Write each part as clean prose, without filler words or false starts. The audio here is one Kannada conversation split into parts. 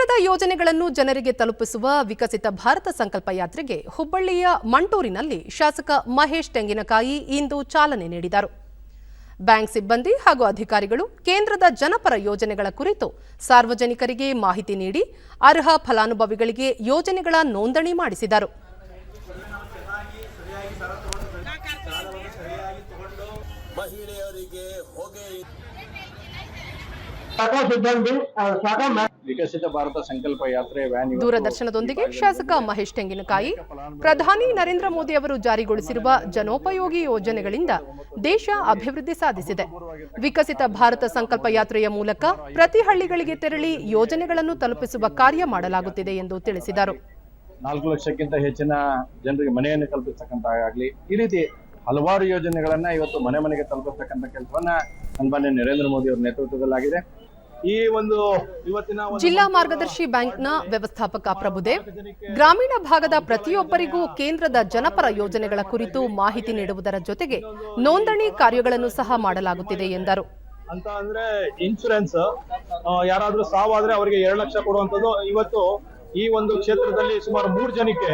ಕೇಂದ್ರದ ಯೋಜನೆಗಳನ್ನು ಜನರಿಗೆ ತಲುಪಿಸುವ ವಿಕಸಿತ ಭಾರತ ಸಂಕಲ್ಪ ಯಾತ್ರೆಗೆ ಹುಬ್ಬಳ್ಳಿಯ ಮಂಟೂರಿನಲ್ಲಿ ಶಾಸಕ ಮಹೇಶ್ ತೆಂಗಿನಕಾಯಿ ಇಂದು ಚಾಲನೆ ನೀಡಿದರು. ಬ್ಯಾಂಕ್ ಸಿಬ್ಬಂದಿ ಹಾಗೂ ಅಧಿಕಾರಿಗಳು ಕೇಂದ್ರದ ಜನಪರ ಯೋಜನೆಗಳ ಕುರಿತು ಸಾರ್ವಜನಿಕರಿಗೆ ಮಾಹಿತಿ ನೀಡಿ ಅರ್ಹ ಫಲಾನುಭವಿಗಳಿಗೆ ಯೋಜನೆಗಳ ನೋಂದಣಿ ಮಾಡಿಸಿದರು. ವಿಕಸಿತ ಭಾರತ ಸಂಕಲ್ಪ ಯಾತ್ರೆ ದೂರದರ್ಶನದೊಂದಿಗೆ ಶಾಸಕ ಮಹೇಶ್ ತೆಂಗಿನಕಾಯಿ ಪ್ರಧಾನಿ ನರೇಂದ್ರ ಮೋದಿ ಅವರು ಜಾರಿಗೊಳಿಸಿರುವ ಜನೋಪಯೋಗಿ ಯೋಜನೆಗಳಿಂದ ದೇಶ ಅಭಿವೃದ್ಧಿ ಸಾಧಿಸಿದೆ. ವಿಕಸಿತ ಭಾರತ ಸಂಕಲ್ಪ ಯಾತ್ರೆಯ ಮೂಲಕ ಪ್ರತಿ ಹಳ್ಳಿಗಳಿಗೆ ತೆರಳಿ ಯೋಜನೆಗಳನ್ನು ತಲುಪಿಸುವ ಕಾರ್ಯ ಮಾಡಲಾಗುತ್ತಿದೆ ಎಂದು ತಿಳಿಸಿದರು. 4 ಲಕ್ಷಕ್ಕಿಂತ ಹೆಚ್ಚಿನ ಜನರಿಗೆ ಮನೆಯನ್ನು ಕಲ್ಪಿಸತಕ್ಕಂತಾಗಲಿ ಈ ರೀತಿ ಹಲವಾರು ಯೋಜನೆಗಳನ್ನ ಇವತ್ತು ಮನೆ ಮನೆಗೆ ತಲುಪಿಸತಕ್ಕಂತ ಕೆಲಸವನ್ನ ಸನ್ಮಾನ್ಯ ನರೇಂದ್ರ ಮೋದಿ ಅವರ ನೇತೃತ್ವದಲ್ಲಾಗಿದೆ. ಈ ಒಂದು ಇವತ್ತಿನ ಜಿಲ್ಲಾ ಮಾರ್ಗದರ್ಶಿ ಬ್ಯಾಂಕ್ನ ವ್ಯವಸ್ಥಾಪಕ ಪ್ರಭುದೇವ್ ಗ್ರಾಮೀಣ ಭಾಗದ ಪ್ರತಿಯೊಬ್ಬರಿಗೂ ಕೇಂದ್ರದ ಜನಪರ ಯೋಜನೆಗಳ ಕುರಿತು ಮಾಹಿತಿ ನೀಡುವುದರ ಜೊತೆಗೆ ನೋಂದಣಿ ಕಾರ್ಯಗಳನ್ನು ಸಹ ಮಾಡಲಾಗುತ್ತಿದೆ ಎಂದರು. ಅಂತ ಅಂದ್ರೆ ಇನ್ಶೂರೆನ್ಸ್ ಯಾರಾದ್ರೂ ಸಾವಾದ್ರೆ ಅವರಿಗೆ 2 ಲಕ್ಷ ಕೊಡುವಂತದ್ದು. ಇವತ್ತು ಈ ಒಂದು ಕ್ಷೇತ್ರದಲ್ಲಿ ಸುಮಾರು 3 ಜನಕ್ಕೆ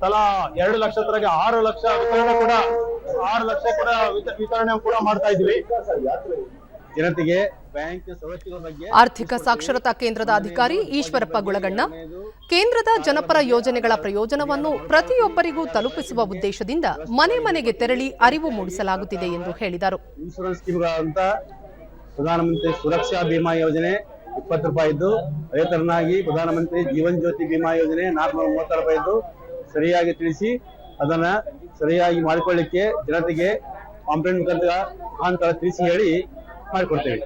ತಲಾ 2 ಲಕ್ಷ ತರಗೆ 6 ಲಕ್ಷ ವಿತರಣೆ ಕೂಡ ಮಾಡ್ತಾ ಇದ್ವಿ. ಜನತೆಗೆ ಬ್ಯಾಂಕ್ ಸವಲತ್ತುಗಳ ಬಗ್ಗೆ ಆರ್ಥಿಕ ಸಾಕ್ಷರತಾ ಕೇಂದ್ರದ ಅಧಿಕಾರಿ ಈಶ್ವರಪ್ಪ ಗುಳಗಣ್ಣ ಕೇಂದ್ರದ ಜನಪರ ಯೋಜನೆಗಳ ಪ್ರಯೋಜನವನ್ನು ಪ್ರತಿಯೊಬ್ಬರಿಗೂ ತಲುಪಿಸುವ ಉದ್ದೇಶದಿಂದ ಮನೆ ಮನೆಗೆ ತೆರಳಿ ಅರಿವು ಮೂಡಿಸಲಾಗುತ್ತಿದೆ ಎಂದು ಹೇಳಿದರು. ಇನ್ಶೂರೆನ್ಸ್ ಸ್ಕೀಮ್ಗಳಂತ ಪ್ರಧಾನಮಂತ್ರಿ ಸುರಕ್ಷಾ ಬಿಮಾ ಯೋಜನೆ 20 ರೂಪಾಯಿ ಇದ್ದು, ಅದೇ ತರನಾಗಿ ಪ್ರಧಾನಮಂತ್ರಿ ಜೀವನ್ ಜ್ಯೋತಿ ಬಿಮಾ ಯೋಜನೆ 430 ರೂಪಾಯಿ ಇದ್ದು, ಸರಿಯಾಗಿ ತಿಳಿಸಿ ಅದನ್ನ ಸರಿಯಾಗಿ ಮಾಡಿಕೊಳ್ಳಿಕ್ಕೆ ಜನತೆಗೆ ಕಾಂಪ್ಲೇಂಟ್ ಮುಖಾಂತರ ತಿಳಿಸಿ ಹೇಳಿ ಮಾಡಿಕೊಡ್ತೇವೆ.